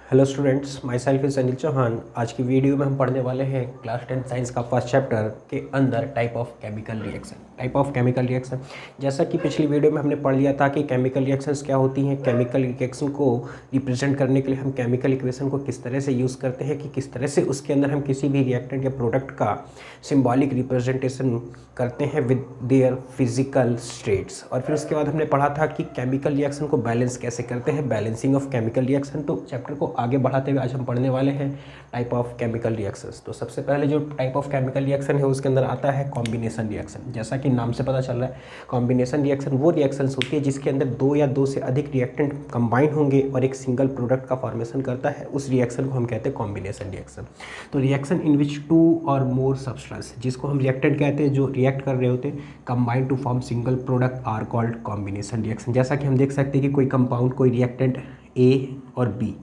Hello students, my self is Anil Chauhan. आज की video में हम पढ़ने वाले हैं क्लास 10 साइंस का फर्स्ट चैप्टर के अंदर type of chemical reaction. Type of chemical reaction, जैसा कि पिछली वीडियो में हमने पढ़ लिया था कि केमिकल रिएक्शंस क्या होती हैं। केमिकल रिएक्शन को रिप्रेजेंट करने के लिए हम केमिकल इक्वेशन को किस तरह से यूज़ करते हैं कि किस तरह से उसके अंदर हम किसी भी रिएक्टेंट या प्रोडक्ट का सिम्बॉलिक रिप्रेजेंटेशन करते हैं विद देयर फिजिकल स्टेट्स। और फिर उसके बाद हमने पढ़ा था कि केमिकल रिएक्शन को बैलेंस कैसे करते हैं, बैलेंसिंग ऑफ केमिकल रिएक्शन। तो चैप्टर को आगे बढ़ाते हुए आज हम पढ़ने वाले हैं टाइप ऑफ केमिकल रिएक्शंस। तो सबसे पहले जो टाइप ऑफ केमिकल रिएक्शन है उसके अंदर आता है कॉम्बिनेशन रिएक्शन। जैसा कि नाम से पता चल रहा है, कॉम्बिनेशन रिएक्शन वो रिएक्शंस होती है जिसके अंदर दो या दो से अधिक रिएक्टेंट कंबाइन होंगे और एक सिंगल प्रोडक्ट का फॉर्मेशन करता है। उस रिएक्शन को हम कहते हैं कॉम्बिनेशन रिएक्शन। तो रिएक्शन इन विच टू और मोर सब्सटेंस, जिसको हम रिएक्टेंट कहते हैं, जो रिएक्ट कर रहे होते हैं combine to form single product, are called combination reaction. जैसा कि हम देख सकते हैं कि कोई कंपाउंड, कोई रिएक्टेंट ए और बी,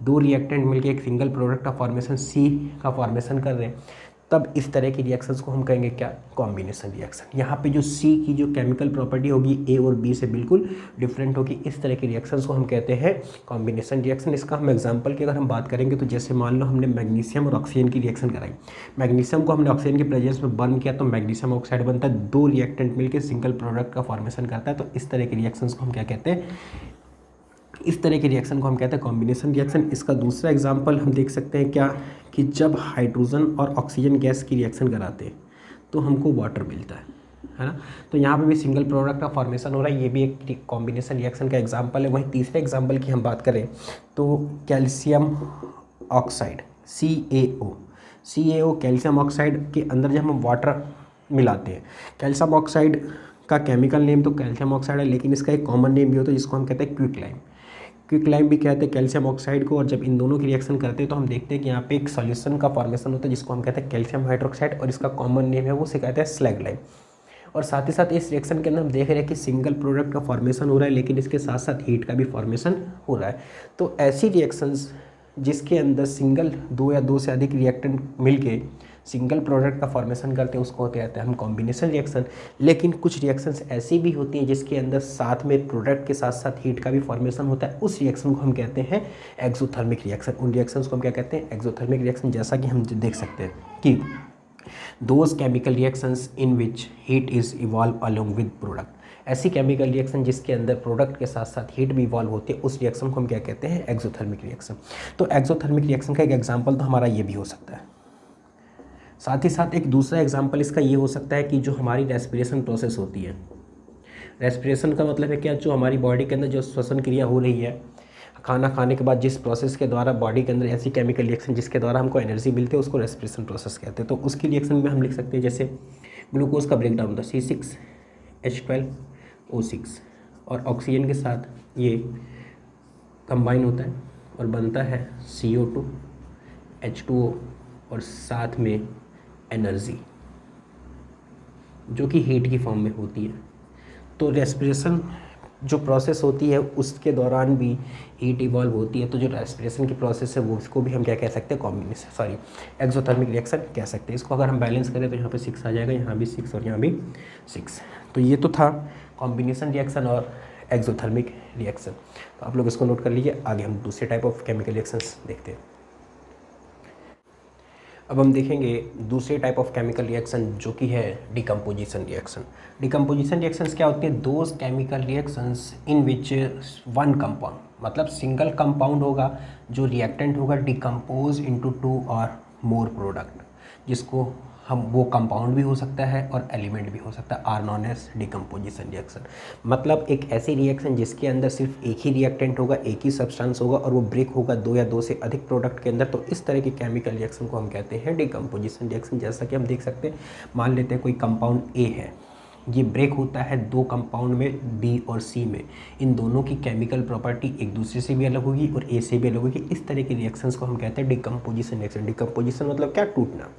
दो रिएक्टेंट मिलकर एक सिंगल प्रोडक्ट का फॉर्मेशन सी का फॉर्मेशन कर रहे हैं, तब इस तरह की रिएक्शंस को हम कहेंगे क्या, कॉम्बिनेशन रिएक्शन। यहाँ पे जो सी की जो केमिकल प्रॉपर्टी होगी ए और बी से बिल्कुल डिफरेंट होगी। इस तरह की रिएक्शंस को हम कहते हैं कॉम्बिनेशन रिएक्शन। इसका हम एग्जांपल की अगर हम बात करेंगे तो जैसे मान लो हमने मैग्नीशियम और ऑक्सीजन की रिएक्शन कराई। मैग्नीशियम को हमने ऑक्सीजन के प्रेजेंस में बर्न किया तो मैग्नीशियम ऑक्साइड बनता है, दो रिएक्टेंट मिलकर सिंगल प्रोडक्ट का फॉर्मेशन करता है। तो इस तरह की रिएक्शंस को हम क्या कहते हैं, इस तरह के रिएक्शन को हम कहते हैं कॉम्बिनेशन रिएक्शन। इसका दूसरा एग्जांपल हम देख सकते हैं क्या, कि जब हाइड्रोजन और ऑक्सीजन गैस की रिएक्शन कराते हैं तो हमको वाटर मिलता है ना। तो यहाँ पे भी सिंगल प्रोडक्ट का फॉर्मेशन हो रहा है, ये भी एक कॉम्बिनेशन रिएक्शन का एग्जांपल है। वहीं तीसरे एग्जांपल की हम बात करें तो calcium oxide CaO calcium oxide के अंदर जब हम वाटर मिलाते हैं, कैल्शियम ऑक्साइड का केमिकल नेम तो कैल्शियम ऑक्साइड है, लेकिन इसका एक कॉमन नेम भी होता है जिसको हम कहते हैं क्विकलाइम। क्विकलाइम भी कहते हैं कैल्शियम ऑक्साइड को। और जब इन दोनों की रिएक्शन करते हैं तो हम देखते हैं कि यहाँ पे एक सॉल्यूशन का फॉर्मेशन होता है जिसको हम कहते हैं कैल्शियम हाइड्रोक्साइड, और इसका कॉमन नेम है वो से कहते हैं स्लैग लाइम। और साथ ही साथ इस रिएक्शन के अंदर हम देख रहे हैं कि सिंगल प्रोडक्ट का फॉर्मेशन हो रहा है, लेकिन इसके साथ साथ हीट का भी फॉर्मेशन हो रहा है। तो ऐसी रिएक्शंस जिसके अंदर सिंगल दो या दो से अधिक रिएक्टेंट मिलके सिंगल प्रोडक्ट का फॉर्मेशन करते हैं उसको कहते हैं हम कॉम्बिनेशन रिएक्शन। लेकिन कुछ रिएक्शंस ऐसी भी होती हैं जिसके अंदर साथ में प्रोडक्ट के साथ साथ हीट का भी फॉर्मेशन होता है, उस रिएक्शन को हम कहते हैं एक्सोथर्मिक रिएक्शन। उन रिएक्शंस को हम क्या कहते हैं, एक्सोथर्मिक रिएक्शन। जैसा कि हम देख सकते हैं कि those chemical reactions in which heat is evolve along with product, ऐसी केमिकल रिएक्शन जिसके अंदर प्रोडक्ट के साथ साथ हीट भी इवॉल्व होती है, उस रिएक्शन को हम क्या कहते हैं, एक्सोथर्मिक रिएक्शन। तो एक्सोथर्मिक रिएक्शन का एक एग्जांपल तो हमारा ये भी हो सकता है। साथ ही साथ एक दूसरा एग्जांपल इसका ये हो सकता है कि जो हमारी रेस्पिरेशन प्रोसेस होती है, रेस्पिरेशन का मतलब है क्या, जो हमारी बॉडी के अंदर जो श्वसन क्रिया हो रही है, खाना खाने के बाद जिस प्रोसेस के द्वारा बॉडी के अंदर ऐसी केमिकल रिएक्शन जिसके द्वारा हमको एनर्जी मिलती है उसको रेस्पिरेशन प्रोसेस कहते हैं। तो उसकी रिएक्शन में हम लिख सकते हैं जैसे ग्लूकोज का ब्रेकडाउन होता है C6H12O6, और ऑक्सीजन के साथ ये कंबाइन होता है और बनता है CO2 H2O और साथ में एनर्जी जो कि हीट की फॉर्म में होती है। तो रेस्पिरेशन जो प्रोसेस होती है उसके दौरान भी हीट इवॉल्व होती है। तो जो रेस्पिरेशन की प्रोसेस है वो उसको भी हम क्या कह सकते हैं, एक्सोथर्मिक रिएक्शन कह सकते हैं। इसको अगर हम बैलेंस करें तो यहाँ पे 6 आ जाएगा, यहाँ भी 6 और यहाँ भी 6। तो ये तो था कॉम्बिनेशन रिएक्शन और एक्सोथर्मिक रिएक्शन। तो आप लोग इसको नोट कर लीजिए। आगे हम दूसरे टाइप ऑफ केमिकल रिएक्शंस देखते हैं। अब हम देखेंगे दूसरे टाइप ऑफ केमिकल रिएक्शन जो कि है डिकम्पोजिशन रिएक्शन। डिकम्पोजिशन रिएक्शंस क्या होती है, those chemical reactions in which one compound, मतलब सिंगल कंपाउंड होगा जो रिएक्टेंट होगा डिकम्पोज इनटू 2 और मोर प्रोडक्ट, जिसको हम वो कंपाउंड भी हो सकता है और एलिमेंट भी हो सकता है, are known as decomposition reaction. मतलब एक ऐसी रिएक्शन जिसके अंदर सिर्फ एक ही रिएक्टेंट होगा, एक ही सब्सटेंस होगा और वो ब्रेक होगा दो या दो से अधिक प्रोडक्ट के अंदर। तो इस तरह की केमिकल रिएक्शन को हम कहते हैं डिकम्पोजिशन रिएक्शन। जैसा कि हम देख सकते हैं, मान लेते हैं कोई कंपाउंड ए है, ये ब्रेक होता है दो कंपाउंड में बी और सी में। इन दोनों की केमिकल प्रॉपर्टी एक दूसरे से भी अलग होगी और ए से भी अलग होगी। इस तरह की रिएक्शंस को हम कहते हैं डिकम्पोजिशन रिएक्शन। डिकम्पोजिशन मतलब क्या, टूटना।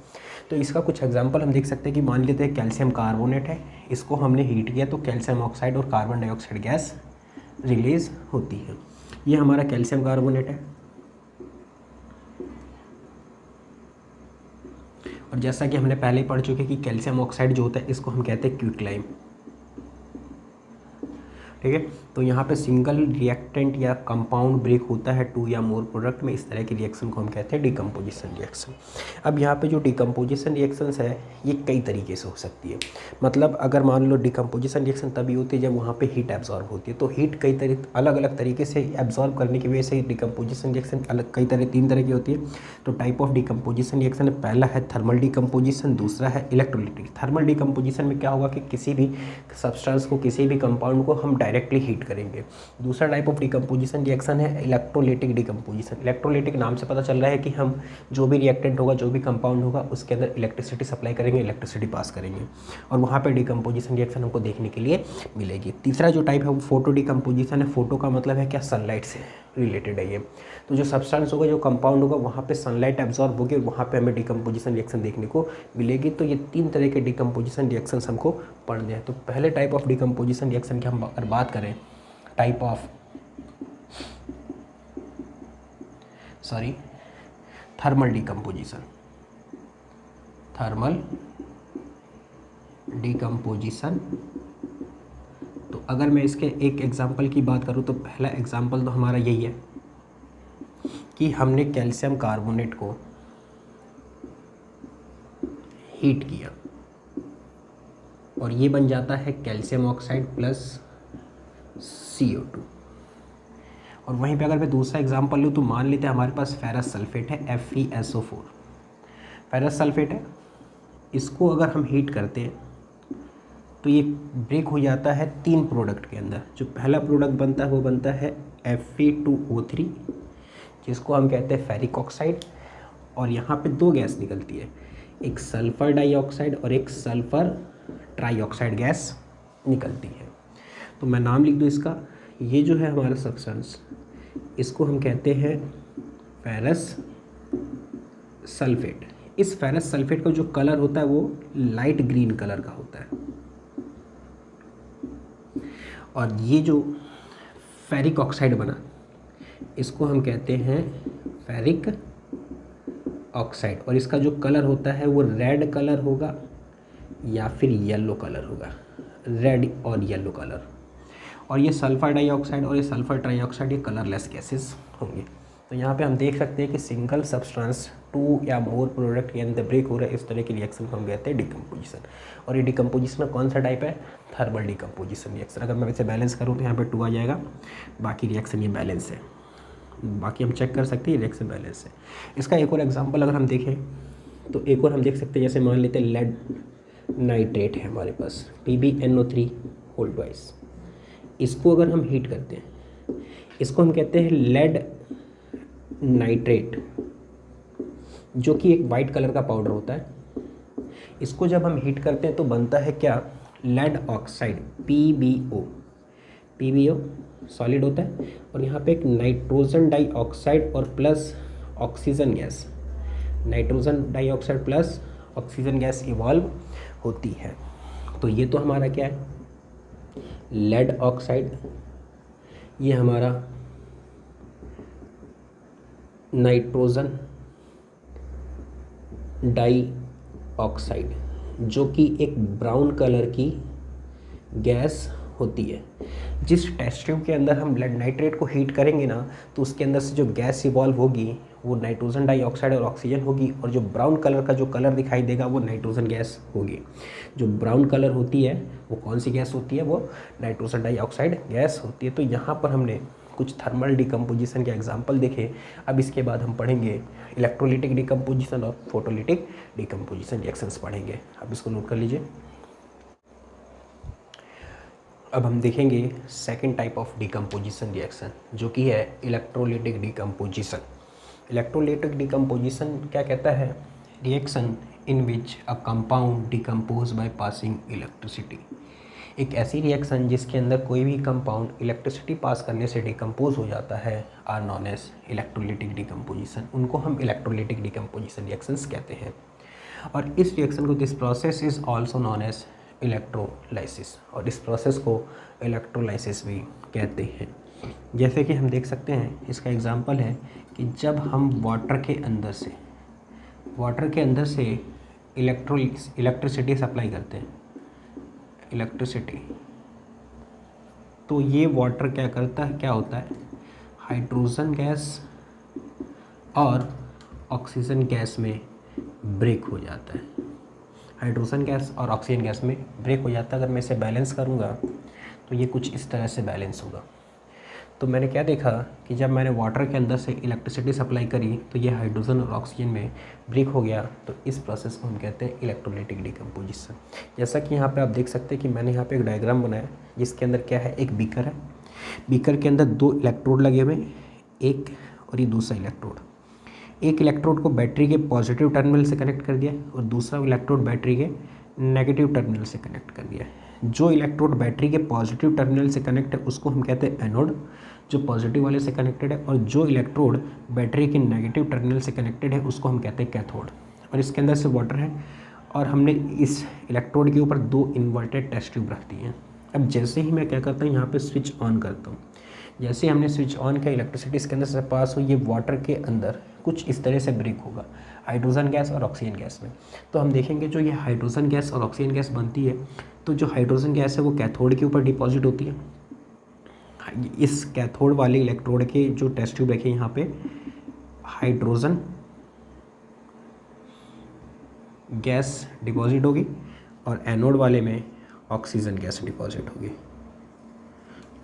तो इसका कुछ एग्जांपल हम देख सकते हैं कि मान लेते हैं कैल्शियम कार्बोनेट है, इसको हमने हीट किया तो कैल्शियम ऑक्साइड और कार्बन डाइऑक्साइड गैस रिलीज होती है। ये हमारा कैल्शियम कार्बोनेट है, और जैसा कि हमने पहले ही पढ़ चुके कि कैल्शियम ऑक्साइड जो होता है इसको हम कहते हैं क्विकलाइम। ठीक है। तो यहाँ पे सिंगल रिएक्टेंट या कंपाउंड ब्रेक होता है 2 या मोर प्रोडक्ट में, इस तरह की रिएक्शन को हम कहते हैं डिकम्पोजिशन रिएक्शन। अब यहाँ पे जो डिकम्पोजिशन रिएक्शंस है ये कई तरीके से हो सकती है। मतलब अगर मान लो डिकम्पोजिशन रिएक्शन तभी होती है जब वहाँ पे हीट एब्जॉर्ब होती है। तो हीट कई अलग अलग तरीके से एब्जॉर्ब करने की वजह से डिकम्पोजिशन रिएक्शन अलग तीन तरह की होती है। तो टाइप ऑफ डिकम्पोजिशन रिएक्शन पहला है थर्मल डिकम्पोजिशन, दूसरा है इलेक्ट्रोलिटिक। थर्मल डिकम्पोजिशन में क्या होगा कि किसी भी सब्सटेंस को, किसी भी कंपाउंड को हम डायरेक्टली हीट करेंगे। दूसरा टाइप ऑफ डिकम्पोजिशन रिएक्शन है इलेक्ट्रोलिटिक डिकम्पोजिशन। इलेक्ट्रोलिटिक नाम से पता चल रहा है कि हम जो भी रिएक्टेंट होगा, जो भी कंपाउंड होगा, उसके अंदर इलेक्ट्रिसिटी सप्लाई करेंगे, इलेक्ट्रिसिटी पास करेंगे और वहाँ पे डिकम्पोजिशन रिएक्शन हमको देखने के लिए मिलेगी। तीसरा जो टाइप है वो फोटो डिकम्पोजिशन है। फोटो का मतलब है क्या, सनलाइट से रिलेटेड है ये। तो जो सब्सटेंस होगा, जो कंपाउंड होगा, वहाँ पे सनलाइट एब्जॉर्ब होगी और वहाँ पे हमें डिकम्पोजिशन रिएक्शन देखने को मिलेगी। तो ये तीन तरह के डिकम्पोजिशन रिएक्शंस हमको पढ़ने हैं। तो पहले टाइप ऑफ डिकम्पोजिशन रिएक्शन की हम अगर बात करें, थर्मल डिकम्पोजिशन। तो अगर मैं इसके एक एग्जांपल की बात करूँ तो पहला एग्जांपल तो हमारा यही है कि हमने कैल्शियम कार्बोनेट को हीट किया और ये बन जाता है कैल्शियम ऑक्साइड प्लस CO2। और वहीं पे अगर मैं दूसरा एग्जांपल लूँ तो मान लेते हैं हमारे पास फेरस सल्फेट है, FeSO4 फेरस सल्फेट है। इसको अगर हम हीट करते हैं तो ये ब्रेक हो जाता है 3 प्रोडक्ट के अंदर। जो पहला प्रोडक्ट बनता है वो बनता है Fe2O3, जिसको हम कहते हैं फेरिक ऑक्साइड। और यहाँ पे 2 गैस निकलती है, एक सल्फ़र डाइऑक्साइड और एक सल्फ़र ट्राइऑक्साइड गैस निकलती है। तो मैं नाम लिख दूँ इसका, ये जो है हमारा सब्सटेंस, इसको हम कहते हैं फेरस सल्फेट। इस फेरस सल्फेट का जो कलर होता है वो लाइट ग्रीन कलर का होता है। और ये जो फेरिक ऑक्साइड बना, इसको हम कहते हैं फेरिक ऑक्साइड। और इसका जो कलर होता है वो रेड कलर होगा या फिर येलो कलर होगा, रेड और येलो कलर। और ये सल्फर डाइऑक्साइड और ये सल्फर ट्राइऑक्साइड ये कलरलेस गैसेस होंगे। तो यहाँ पे हम देख सकते हैं कि सिंगल सब्सटेंस 2 या मोर प्रोडक्ट के अंदर ब्रेक हो रहा है, इस तरह की रिएक्शन को हम कहते हैं डिकम्पोजिशन। और ये डिकम्पोजिशन का कौन सा टाइप है, थर्मल डिकम्पोजिशन रिएक्शन। अगर मैं वैसे बैलेंस करूँ तो यहाँ पे 2 आ जाएगा, बाकी रिएक्शन ये बैलेंस है, बाकी हम चेक कर सकते हैं रिएक्शन बैलेंस है। इसका एक और एग्जाम्पल अगर हम देखें तो एक और हम देख सकते हैं, जैसे मान लेते हैं लेड नाइट्रेट है हमारे पास, PbNO3 होल ट्वाइस। इसको अगर हम हीट करते हैं, इसको हम कहते हैं लेड नाइट्रेट, जो कि एक वाइट कलर का पाउडर होता है। इसको जब हम हीट करते हैं तो बनता है क्या, लेड ऑक्साइड, PbO सॉलिड होता है। और यहाँ पे एक नाइट्रोजन डाइऑक्साइड और plus oxygen gas, nitrogen dioxide plus oxygen gas evolve होती है। तो ये तो हमारा क्या है, लेड ऑक्साइड, ये हमारा नाइट्रोजन डाइऑक्साइड, जो कि एक ब्राउन कलर की गैस होती है। जिस टेस्ट ट्यूब के अंदर हम लेड नाइट्रेट को हीट करेंगे ना, तो उसके अंदर से जो गैस इवॉल्व होगी वो नाइट्रोजन डाइऑक्साइड और ऑक्सीजन होगी। और जो ब्राउन कलर का जो कलर दिखाई देगा वो नाइट्रोजन गैस होगी। जो ब्राउन कलर होती है वो कौन सी गैस होती है, वो नाइट्रोजन डाइऑक्साइड गैस होती है। तो यहाँ पर हमने कुछ थर्मल डिकम्पोजिशन के एग्जाम्पल देखे। अब इसके बाद हम पढ़ेंगे इलेक्ट्रोलिटिक डिकम्पोजिशन और फोटोलिटिक डिकम्पोजिशन रिएक्शंस पढ़ेंगे। अब इसको नोट कर लीजिए। अब हम देखेंगे second type of decomposition reaction, जो कि है इलेक्ट्रोलिटिक डिकम्पोजिशन। इलेक्ट्रोलिटिक डिकम्पोजिशन क्या कहता है, reaction in which a compound decompose by passing electricity. एक ऐसी रिएक्शन जिसके अंदर कोई भी कंपाउंड इलेक्ट्रिसिटी पास करने से डिकम्पोज हो जाता है, are known as electrolytic decomposition. उनको हम इलेक्ट्रोलिटिक डिकम्पोजिशन रिएक्शंस कहते हैं। और इस रिएक्शन को, this process is also known as electrolysis, और इस प्रोसेस को इलेक्ट्रोलाइसिस भी कहते हैं। जैसे कि हम देख सकते हैं, इसका एग्जांपल है कि जब हम वाटर के अंदर से इलेक्ट्रिसिटी सप्लाई करते हैं, इलेक्ट्रिसिटी तो ये वाटर क्या करता है, क्या होता है, हाइड्रोजन गैस और ऑक्सीजन गैस में ब्रेक हो जाता है। हाइड्रोजन गैस और ऑक्सीजन गैस में ब्रेक हो जाता है। अगर मैं इसे बैलेंस करूँगा तो ये कुछ इस तरह से बैलेंस होगा। तो मैंने क्या देखा कि जब मैंने वाटर के अंदर से इलेक्ट्रिसिटी सप्लाई करी तो ये हाइड्रोजन और ऑक्सीजन में ब्रेक हो गया। तो इस प्रोसेस को हम कहते हैं इलेक्ट्रोलाइटिक डिकम्पोजिशन। जैसा कि यहाँ पे आप देख सकते हैं कि मैंने यहाँ पे एक डायग्राम बनाया जिसके अंदर क्या है, एक बीकर है, बीकर के अंदर 2 इलेक्ट्रोड लगे हुए, एक और ये दूसरा इलेक्ट्रोड। एक इलेक्ट्रोड को बैटरी के पॉजिटिव टर्मिनल से कनेक्ट कर दिया और दूसरा इलेक्ट्रोड बैटरी के नेगेटिव टर्मिनल से कनेक्ट कर दिया। जो इलेक्ट्रोड बैटरी के पॉजिटिव टर्मिनल से कनेक्ट है उसको हम कहते हैं एनोड, जो पॉजिटिव वाले से कनेक्टेड है, और जो इलेक्ट्रोड बैटरी के नेगेटिव टर्मिनल से कनेक्टेड है उसको हम कहते हैं कैथोड। और इसके अंदर से वाटर है और हमने इस इलेक्ट्रोड के ऊपर 2 इन्वर्टेड टेस्ट ट्यूब रख दिए हैं। अब जैसे ही मैं क्या करता हूँ, यहाँ पे स्विच ऑन करता हूँ, जैसे हमने स्विच ऑन किया इलेक्ट्रिसिटी इसके अंदर से पास हुई, ये वाटर के अंदर कुछ इस तरह से ब्रेक होगा हाइड्रोजन गैस और ऑक्सीजन गैस में। तो हम देखेंगे जो ये हाइड्रोजन गैस और ऑक्सीजन गैस बनती है, तो जो हाइड्रोजन गैस है वो कैथोड के ऊपर डिपॉजिट होती है। इस कैथोड वाले इलेक्ट्रोड के जो टेस्ट ट्यूब रखे यहाँ पे हाइड्रोजन गैस डिपॉजिट होगी और एनोड वाले में ऑक्सीजन गैस डिपॉजिट होगी।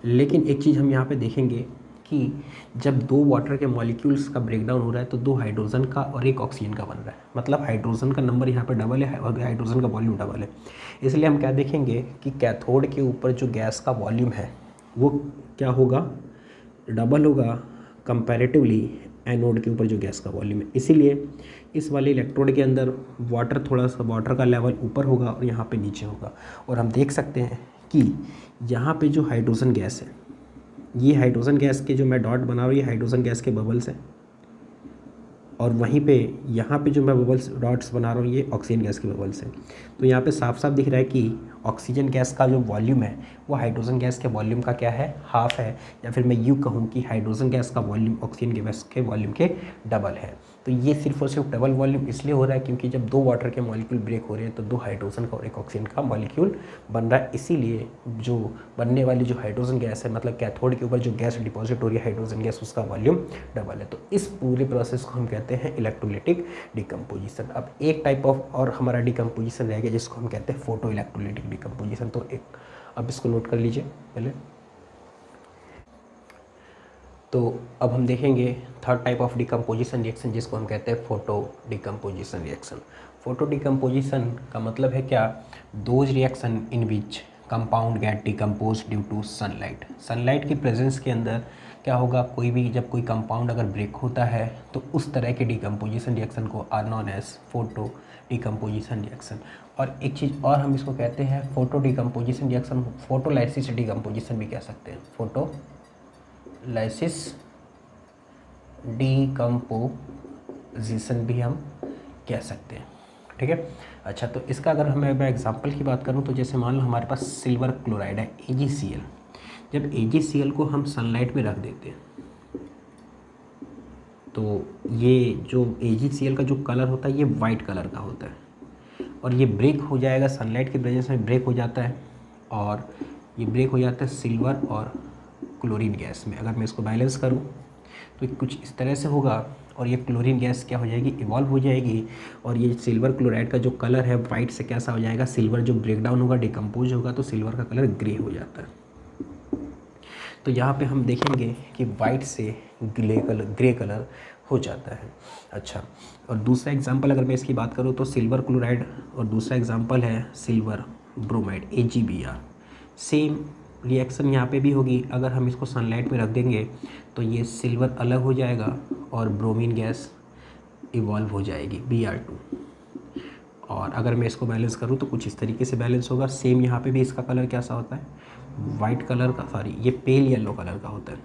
लेकिन एक चीज़ हम यहाँ पे देखेंगे कि जब 2 वाटर के मॉलिक्यूल्स का ब्रेकडाउन हो रहा है तो 2 हाइड्रोजन का और 1 ऑक्सीजन का बन रहा है, मतलब हाइड्रोजन का नंबर यहाँ पे डबल है और हाइड्रोजन का वॉल्यूम डबल है। इसलिए हम क्या देखेंगे कि कैथोड के ऊपर जो गैस का वॉल्यूम है वो क्या होगा, डबल होगा कंपैरेटिवली एनोड के ऊपर जो गैस का वॉल्यूम है। इसीलिए इस वाले इलेक्ट्रोड के अंदर थोड़ा सा वाटर का लेवल ऊपर होगा और यहाँ पे नीचे होगा। और हम देख सकते हैं कि यहाँ पे जो हाइड्रोजन गैस है, ये हाइड्रोजन गैस के जो मैं डॉट बना रहा हूँ ये हाइड्रोजन गैस के बबल्स हैं, और वहीं पे यहाँ पे जो मैं बबल्स डॉट्स बना रहा हूँ ये ऑक्सीजन गैस के बबल्स हैं। तो यहाँ पे साफ साफ दिख रहा है कि ऑक्सीजन गैस का जो वॉल्यूम है वो हाइड्रोजन गैस के वॉल्यूम का क्या है, हाफ है, या फिर मैं यूँ कहूँ कि हाइड्रोजन गैस का वॉल्यूम ऑक्सीजन गैस के वॉल्यूम के डबल है। तो ये सिर्फ और सिर्फ डबल वॉल्यूम इसलिए हो रहा है क्योंकि जब 2 वाटर के मॉलिक्यूल ब्रेक हो रहे हैं तो 2 हाइड्रोजन का और 1 ऑक्सीजन का मॉलिक्यूल बन रहा है। इसीलिए जो बनने वाली जो हाइड्रोजन गैस है, मतलब कैथोड के ऊपर जो गैस डिपॉजिट हो रही है हाइड्रोजन गैस, उसका वॉल्यूम डबल है। तो इस पूरे प्रोसेस को हम कहते हैं इलेक्ट्रोलाइटिक डिकम्पोजिशन। अब एक टाइप ऑफ और हमारा डिकम्पोजिशन रह गया जिसको हम कहते हैं फोटो इलेक्ट्रोलाइटिक डिकम्पोजिशन। तो अब इसको नोट कर लीजिए पहले। तो अब हम देखेंगे third type of decomposition reaction जिसको हम कहते हैं photo decomposition reaction. Photo decomposition का मतलब है क्या, those reaction in which compound get decompose due to sunlight. Sunlight की प्रेजेंस के अंदर क्या होगा, कोई भी जब कोई कंपाउंड अगर ब्रेक होता है तो उस तरह के डिकम्पोजिशन रिएक्शन को are known as photo decomposition reaction. और एक चीज़ और हम इसको कहते हैं photo decomposition reaction, photolysis decomposition भी कह सकते हैं, फोटोलाइसिस डिकम्पोजिशन भी हम कह सकते हैं। ठीक है, अच्छा तो इसका अगर मैं एग्जांपल की बात करूं तो जैसे मान लो हमारे पास सिल्वर क्लोराइड है AgCl। जब AgCl को हम सनलाइट में रख देते हैं तो ये जो AgCl का जो कलर होता है ये वाइट कलर का होता है और ये ब्रेक हो जाएगा, सनलाइट की प्रेजेंस में ब्रेक हो जाता है और ये ब्रेक हो जाता है सिल्वर और क्लोरीन गैस में। अगर मैं इसको बैलेंस करूं तो कुछ इस तरह से होगा और ये क्लोरीन गैस क्या हो जाएगी, इवॉल्व हो जाएगी और ये सिल्वर क्लोराइड का जो कलर है वाइट से कैसा हो जाएगा, सिल्वर जो ब्रेकडाउन होगा डिकम्पोज होगा तो सिल्वर का कलर ग्रे हो जाता है। तो यहाँ पे हम देखेंगे कि वाइट से ग्रे कलर हो जाता है। अच्छा, और दूसरा एग्जांपल अगर मैं इसकी बात करूँ तो सिल्वर क्लोराइड और दूसरा एग्जांपल है silver bromide AgBr। Same reaction यहाँ पे भी होगी। अगर हम इसको सनलाइट में रख देंगे तो ये सिल्वर अलग हो जाएगा और ब्रोमीन गैस इवॉल्व हो जाएगी Br2। और अगर मैं इसको बैलेंस करूँ तो कुछ इस तरीके से बैलेंस होगा। सेम यहाँ पे भी इसका कलर कैसा होता है, वाइट कलर का, सॉरी ये पेल येलो कलर का होता है।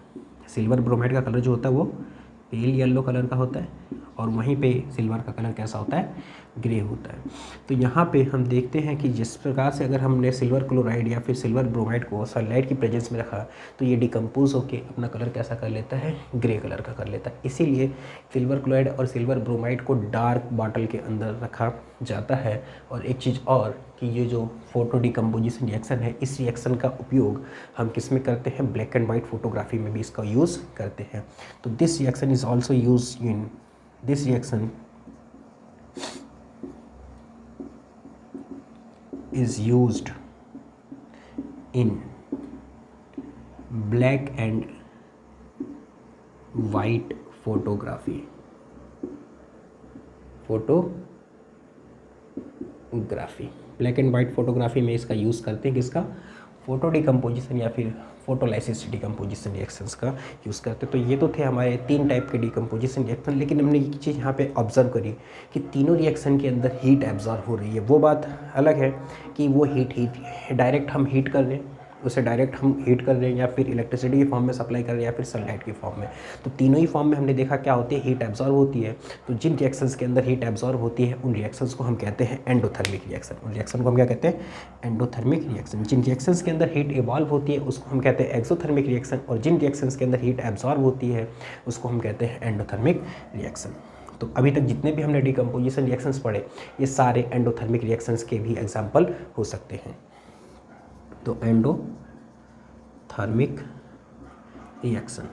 सिल्वर ब्रोमाइड का कलर जो होता है वो पेल येलो कलर का होता है और वहीं पे सिल्वर का कलर कैसा होता है, ग्रे होता है। तो यहाँ पे हम देखते हैं कि जिस प्रकार से अगर हमने सिल्वर क्लोराइड या फिर सिल्वर ब्रोमाइड को सनलाइट की प्रेजेंस में रखा तो ये डिकम्पोज होके अपना कलर कैसा कर लेता है, ग्रे कलर का कर लेता है। इसीलिए सिल्वर क्लोराइड और सिल्वर ब्रोमाइड को डार्क बॉटल के अंदर रखा जाता है। और एक चीज़ और कि ये जो फोटो डिकम्पोजिशन रिएक्शन है, इस रिएक्शन का उपयोग हम किस में करते हैं, ब्लैक एंड वाइट फोटोग्राफी में भी इसका यूज़ करते हैं। तो this reaction is also use in this reaction is used in black and white photography black and white photography में इसका यूज़ करते हैं, किसका, फोटो डिकम्पोजिशन या फिर फोटोलाइसिस डिकम्पोजिशन रिएक्शंस का यूज़ करते हैं। तो ये तो थे हमारे 3 टाइप के डिकम्पोजिशन रिएक्शन, लेकिन हमने एक चीज़ यहाँ पे ऑब्जर्व करी कि तीनों रिएक्शन के अंदर हीट एब्जॉर्ब हो रही है। वो बात अलग है कि वो हीट डायरेक्ट हम हीट कर लें, उसे डायरेक्ट हम हीट कर रहे हैं या फिर इलेक्ट्रिसिटी की फॉर्म में सप्लाई कर रहे हैं या फिर सनलाइट की फॉर्म में। तो तीनों ही फॉर्म में हमने देखा क्या होती है, हीट एब्जॉर्ब होती है। तो जिन रिएक्शंस के अंदर हीट एब्जॉर्ब होती है उन रिएक्शंस को हम कहते हैं एंडोथर्मिक रिएक्शन। उन रिएक्शन को हम क्या कहते हैं, एंडोथर्मिक रिएक्शन। जिन रिएक्शंस के अंदर हीट इवॉल्व होती है उसको हम कहते हैं एक्सोथर्मिक रिएक्शन, और जिन रिएक्शंस के अंदर हीट एब्जॉर्ब होती है उसको हम कहते हैं एंडोथर्मिक रिएक्शन। तो अभी तक जितने भी हमने डिकम्पोजिशन रिएक्शंस पढ़े ये सारे एंडोथर्मिक रिएक्शंस के भी एग्जाम्पल हो सकते हैं। तो endothermic reaction,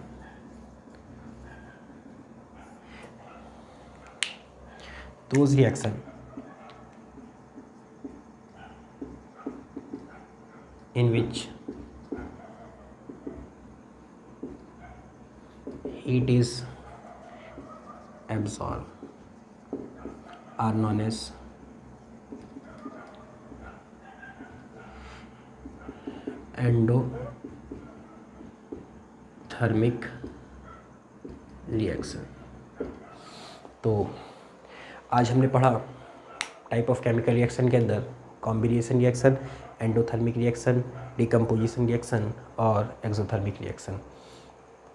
those reaction in which heat is absorbed are known as endothermic reaction. तो आज हमने पढ़ा टाइप ऑफ केमिकल रिएक्शन के अंदर combination reaction, endothermic reaction, decomposition reaction और एक्सोथर्मिक रिएक्शन।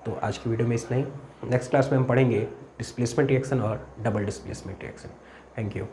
तो आज की वीडियो में इतना ही। नेक्स्ट क्लास में हम पढ़ेंगे डिस्प्लेसमेंट रिएक्शन और double displacement reaction. Thank you.